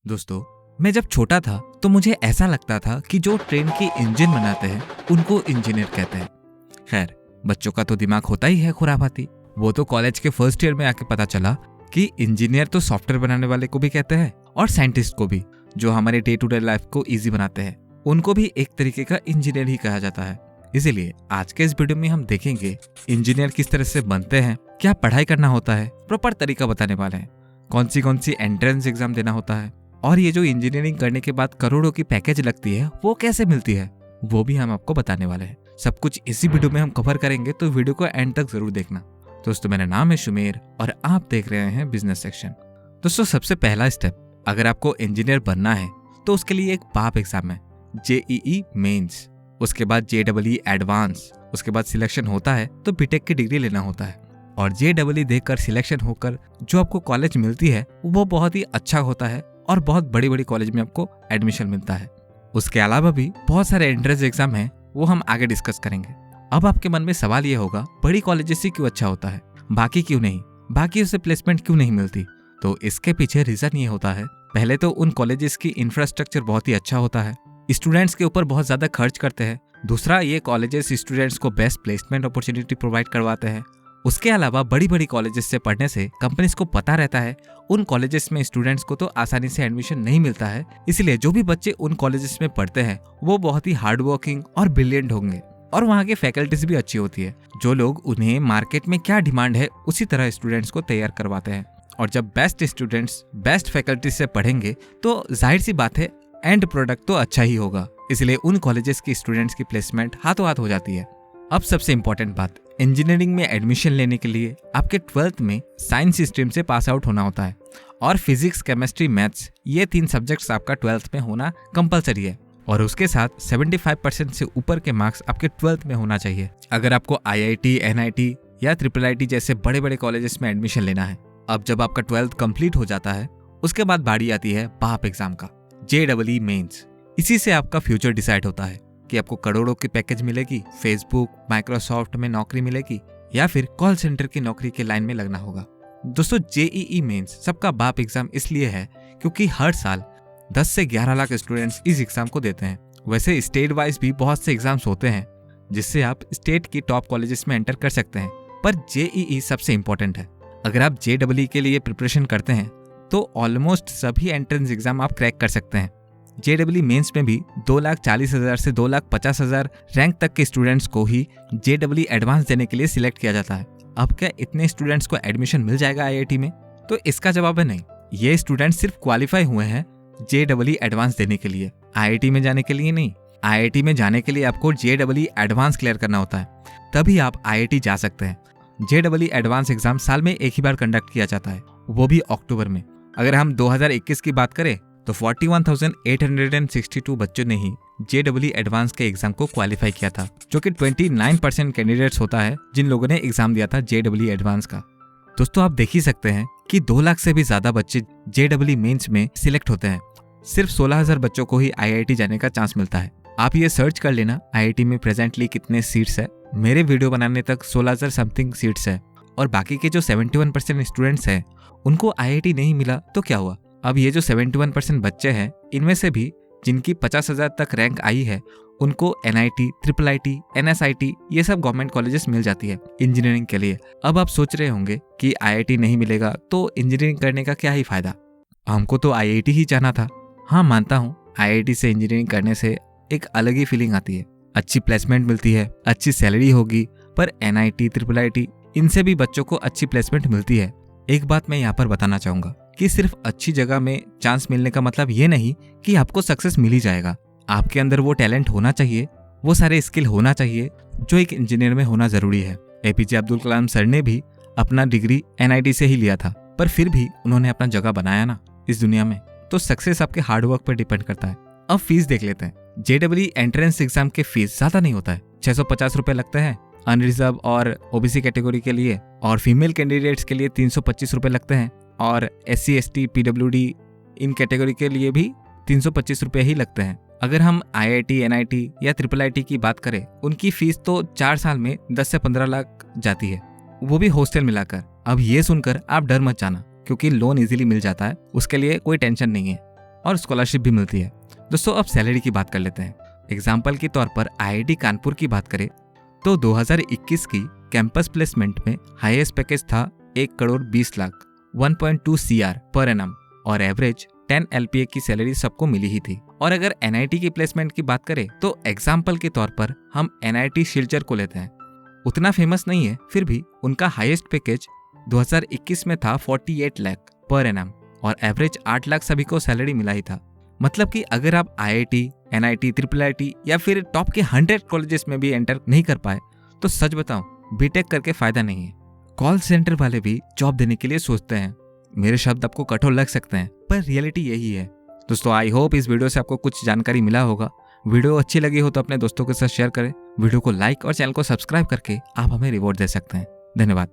दोस्तों, मैं जब छोटा था तो मुझे ऐसा लगता था कि जो ट्रेन के इंजन बनाते हैं उनको इंजीनियर कहते हैं। खैर, बच्चों का तो दिमाग होता ही है खुराफाती। वो तो कॉलेज के फर्स्ट ईयर में आके पता चला कि इंजीनियर तो सॉफ्टवेयर बनाने वाले को भी कहते हैं और साइंटिस्ट को भी, जो हमारे डे टू डे लाइफ को इजी बनाते हैं, उनको भी एक तरीके का इंजीनियर ही कहा जाता है। इसीलिए आज के इस वीडियो में हम देखेंगे इंजीनियर किस तरह से बनते हैं, क्या पढ़ाई करना होता है, प्रॉपर तरीका बताने वाले हैं, कौन सी एंट्रेंस एग्जाम देना होता है, और ये जो इंजीनियरिंग करने के बाद करोड़ों की पैकेज लगती है वो कैसे मिलती है, वो भी हम आपको बताने वाले हैं। सब कुछ इसी वीडियो में हम कवर करेंगे, तो वीडियो को एंड तक जरूर देखना। दोस्तों, मेरा नाम है शुमेर और आप देख रहे हैं बिजनेस सेक्शन। दोस्तों, सबसे पहला स्टेप, अगर आपको इंजीनियर बनना है तो उसके लिए एक बाप एग्जाम है, JEE मेंस। उसके बाद JEE एडवांस। उसके बाद सिलेक्शन होता है तो बीटेक की डिग्री लेना होता है, और JEE देकर सिलेक्शन होकर जो आपको कॉलेज मिलती है वो बहुत ही अच्छा होता है और बहुत बड़ी बड़ी कॉलेज में आपको एडमिशन मिलता है। उसके अलावा भी बहुत सारे एंट्रेंस एग्जाम हैं, वो हम आगे डिस्कस करेंगे। अब आपके मन में सवाल ये होगा, बड़ी कॉलेजेस से क्यों अच्छा होता है, बाकी क्यों नहीं, बाकी उसे प्लेसमेंट क्यों नहीं मिलती? तो इसके पीछे रीजन ये होता है, पहले तो उन कॉलेजेस की इंफ्रास्ट्रक्चर बहुत ही अच्छा होता है, स्टूडेंट्स के ऊपर बहुत ज्यादा खर्च करते हैं। दूसरा, ये कॉलेजेस स्टूडेंट्स को बेस्ट प्लेसमेंट अपॉर्चुनिटी प्रोवाइड करवाते हैं। उसके अलावा बड़ी बड़ी कॉलेजेस से पढ़ने से कंपनीज को पता रहता है उन कॉलेजेस में स्टूडेंट्स को तो आसानी से एडमिशन नहीं मिलता है, इसलिए जो भी बच्चे उन कॉलेजेस में पढ़ते हैं वो बहुत ही हार्ड वर्किंग और ब्रिलियंट होंगे, और वहाँ की फैकल्टीज भी अच्छी होती है, जो लोग उन्हें मार्केट में क्या डिमांड है उसी तरह स्टूडेंट्स को तैयार करवाते हैं। और जब बेस्ट स्टूडेंट्स बेस्ट फैकल्टी से पढ़ेंगे तो जाहिर सी बात है एंड प्रोडक्ट तो अच्छा ही होगा, इसलिए उन कॉलेजेस की स्टूडेंट्स की प्लेसमेंट हाथों हाथ हो जाती है। अब सबसे इंपॉर्टेंट बात, इंजीनियरिंग में एडमिशन लेने के लिए आपके 12th में साइंस स्ट्रीम से पास आउट होना होता है, और फिजिक्स, केमिस्ट्री, मैथ्स, ये 3 सब्जेक्ट्स आपका 12th में होना कंपलसरी है, और उसके साथ 75% से ऊपर के मार्क्स आपके 12th में होना चाहिए अगर आपको IIT, NIT या IIIT जैसे बड़े बड़े कॉलेजेस में एडमिशन लेना है। अब जब आपका 12th कंप्लीट हो जाता है, उसके बाद बारी आती है बाप एग्जाम का, JEE मेंस। इसी से आपका फ्यूचर डिसाइड होता है कि आपको करोड़ों की पैकेज मिलेगी, फेसबुक, माइक्रोसॉफ्ट में नौकरी मिलेगी, या फिर कॉल सेंटर की नौकरी के लाइन में लगना होगा। दोस्तों, JEE मेंस सबका बाप एग्जाम इसलिए है क्योंकि हर साल 10 से 11 लाख स्टूडेंट्स इस एग्जाम को देते हैं। वैसे स्टेट वाइज भी बहुत से एग्जाम्स होते हैं जिससे आप स्टेट की टॉप कॉलेजेस में एंटर कर सकते हैं, पर JEE सबसे इंपॉर्टेंट है। अगर आप JEE के लिए प्रिपरेशन करते हैं तो ऑलमोस्ट सभी एंट्रेंस एग्जाम आप क्रैक कर सकते हैं। JEE मेंस में भी 2,40,000 से 2,50,000 रैंक तक के स्टूडेंट्स को ही JEE एडवांस देने के लिए सिलेक्ट किया जाता है। अब क्या इतने स्टूडेंट्स को एडमिशन मिल जाएगा IIT में? तो इसका जवाब है नहीं। ये स्टूडेंट्स सिर्फ क्वालिफाई हुए हैं JEE एडवांस देने के लिए, IIT में जाने के लिए नहीं। IIT में जाने के लिए आपको JEE एडवांस क्लियर करना होता है, तभी आप IIT जा सकते हैं। JEE एडवांस एग्जाम साल में एक ही बार कंडक्ट किया जाता है, वो भी अक्टूबर में। अगर हम 2021 की बात करें तो 41,862 बच्चों ने ही JEE एडवांस के एग्जाम को क्वालिफाई किया था, जो कि 29% कैंडिडेट्स होता है जिन लोगों ने एग्जाम दिया था JEE एडवांस का। दोस्तों, आप देख ही सकते हैं कि 2 लाख से भी ज्यादा बच्चे JEE मेंस में सिलेक्ट होते हैं, सिर्फ 16,000 बच्चों को ही IIT जाने का चांस मिलता है। आप ये सर्च कर लेना IIT में प्रेजेंटली कितने सीट्स है। मेरे वीडियो बनाने तक 16,000 समथिंग सीट्स है, और बाकी के जो 71% स्टूडेंट्स हैं उनको IIT नहीं मिला तो क्या हुआ? अब ये जो 71% बच्चे हैं, इनमें से भी जिनकी 50,000 तक रैंक आई है उनको NIT, IIIT, NSIT ये सब गवर्नमेंट कॉलेजेस मिल जाती है इंजीनियरिंग के लिए। अब आप सोच रहे होंगे कि IIT नहीं मिलेगा तो इंजीनियरिंग करने का क्या ही फायदा, हमको तो IIT ही जाना था। हाँ, मानता हूँ IIT से इंजीनियरिंग करने से एक अलग ही फीलिंग आती है, अच्छी प्लेसमेंट मिलती है, अच्छी सैलरी होगी, पर NIT, IIIT इनसे भी बच्चों को अच्छी प्लेसमेंट मिलती है। एक बात मैं यहाँ पर बताना चाहूंगा कि सिर्फ अच्छी जगह में चांस मिलने का मतलब ये नहीं कि आपको सक्सेस मिल ही जाएगा। आपके अंदर वो टैलेंट होना चाहिए, वो सारे स्किल होना चाहिए जो एक इंजीनियर में होना जरूरी है। APJ अब्दुल कलाम सर ने भी अपना डिग्री NIT से ही लिया था, पर फिर भी उन्होंने अपना जगह बनाया ना इस दुनिया में। तो सक्सेस आपके हार्डवर्क पर डिपेंड करता है। अब फीस देख लेते हैं। JEE एंट्रेंस एग्जाम के फीस ज्यादा नहीं होता है, 650 रुपए लगते हैं अनरिजर्व और OBC कैटेगरी के लिए, और फीमेल कैंडिडेट्स के लिए 325 रुपए लगते हैं, और SC ST PWD इन कैटेगरी के लिए भी 325 रुपए ही लगते हैं। अगर हम IIT, NIT या IIIT की बात करें, उनकी फीस तो 4 साल में 10 से 15 लाख जाती है, वो भी हॉस्टल मिलाकर। अब ये सुनकर आप डर मत जाना, क्योंकि लोन इजीली मिल जाता है, उसके लिए कोई टेंशन नहीं है। और स्कॉलरशिप भी मिलती है। दोस्तों अब सैलरी की बात कर लेते हैं। एग्जाम्पल के तौर पर IIT कानपुर की बात करें तो 2021 की कैंपस प्लेसमेंट में हाईएस्ट पैकेज था 1,20,00,000 1.2 CR पर एनम और एवरेज 10 LPA की सैलरी सबको मिली ही थी। और अगर NIT की प्लेसमेंट की बात करें तो एग्जाम्पल के तौर पर हम NIT शिलचर को लेते हैं। उतना फेमस नहीं है, फिर भी उनका हाईएस्ट पैकेज 2021 में था 48 लाख पर एनम और एवरेज 8 लाख सभी को सैलरी मिला ही था। मतलब कि अगर आप IIT, NIT, IIIT या फिर टॉप के 100 कॉलेजेस में भी एंटर नहीं कर पाए तो सच बताऊं बीटेक करके फायदा नहीं है। कॉल सेंटर वाले भी जॉब देने के लिए सोचते हैं। मेरे शब्द आपको कठोर लग सकते हैं पर रियलिटी यही है। दोस्तों आई होप इस वीडियो से आपको कुछ जानकारी मिला होगा। वीडियो अच्छी लगी हो तो अपने दोस्तों के साथ शेयर करें। वीडियो को लाइक और चैनल को सब्सक्राइब करके आप हमें रिवॉर्ड दे सकते हैं। धन्यवाद।